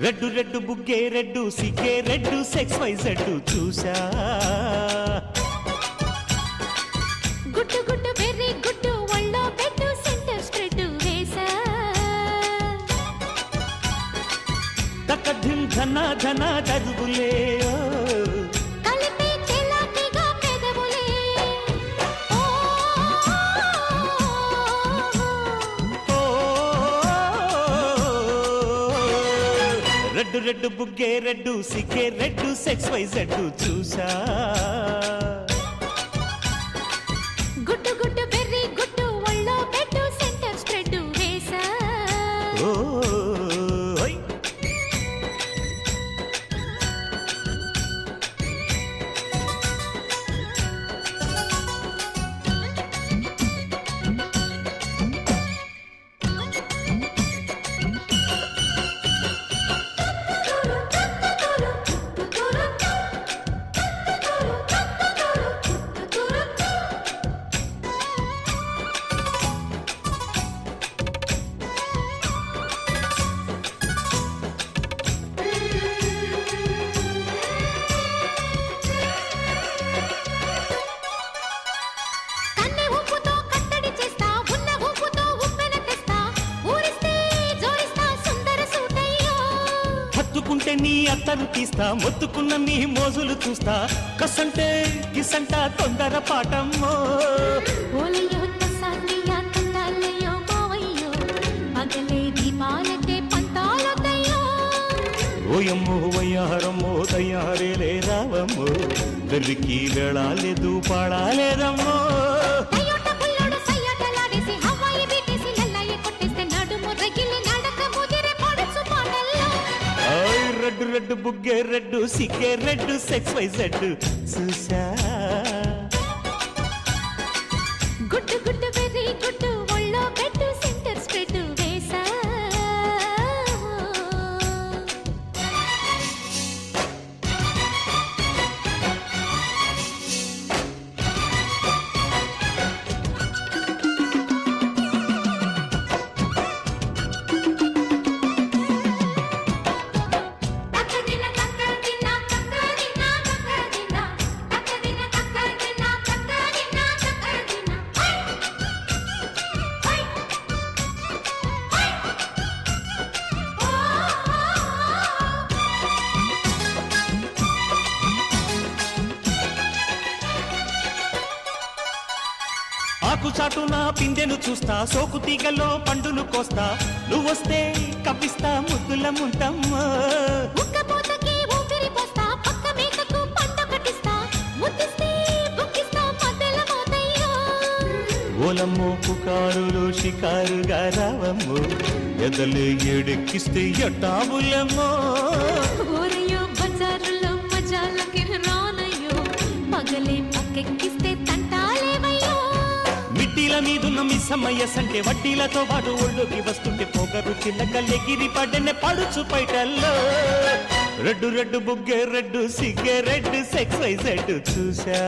red red బుగ్గే red సిగ్గే red sex Y Z చూసా గుట్టు గుట్టు వెర్రి గుట్టు ఒళ్ళో పెట్టు సెంటర్ స్ప్రెడ్ వేసా తక్కధిం ధన ధన దరువులే కలిపి చెలాకిగా పెదవులే రెడ్డు రెడ్డు బుగ్గే రెడ్డు సిగ్గే రెడ్డు సెక్స్ వై జెడ్డు చూసా గుట్టు గుట్టు వెర్రి గుట్టు ఒళ్ళో పెట్టు సెంటర్ స్ప్రెడ్ వేసా హత్తుకుంటే నీ అత్తరు తీస్తా మొత్తుకున్న నీ మోజులు చూస్తా కసంటే కిసంట తొందర పాటమ్మో ఓలయ్యో తసానియా తందాలయ్యో మావయ్యో పగలే దీపాలకే పంతాలొద్దయ్యో ఓయమ్మో వయ్యారమ్మో తయారేలే రావమ్మో వెర్రికి వేళాలేదు పాడాలేదమ్మో టయోటా బుల్లోడు సయ్యాటలాడేసి హవాయి బీటేసి లల్లాయి కొట్టేస్తే నడుము రగిలి నడక ముదిరే పడుచు పాటల్లో రెడ్డు రెడ్డు బుగ్గే రెడ్డు సిగ్గే రెడ్డు సెక్స్ వై జెడ్డు చూసా గుట్టు గుట్టు వెర్రి గుట్టు ఒళ్ళో పెట్టు సెంటర్ స్ప్రెడ్ వేసా ఆకు చాటున పిందెను చూస్తా సోకు తీగలో పండును కోస్తా నువ్వొస్తే కప్పిస్తా ముద్దుల ముంటమ్మా ఉక్కపోతకి ఊపిరి పోస్తా పక్క మేకకు పంట కట్టిస్తా ముద్దిస్తే బుక్కిస్తా మధ్యల మోతయ్యో ఓలమ్మో పుకారులు షికారుగా రావమ్మో ఎదలు ఏడెక్కిస్తే ఎట్టాబులమ్మో ఊరయ్యో బజారులో మజాలకి రానయ్యో పగలే పక్కెక్కిస్తే తంటాలేవయ్యో మిట్టిల మీదున్న మిస్సమ్మయ్య సంటే వడ్డీలతో పాటు ఒళ్ళోకి వస్తుంటే పొగరు చిల్లకల్లెగిరి పడ్డనే పడుచు పైటల్లో రెడ్డు రెడ్డు బుగ్గే రెడ్డు సిగ్గే రెడ్డు సెక్స్ వై జెడ్డు చూసా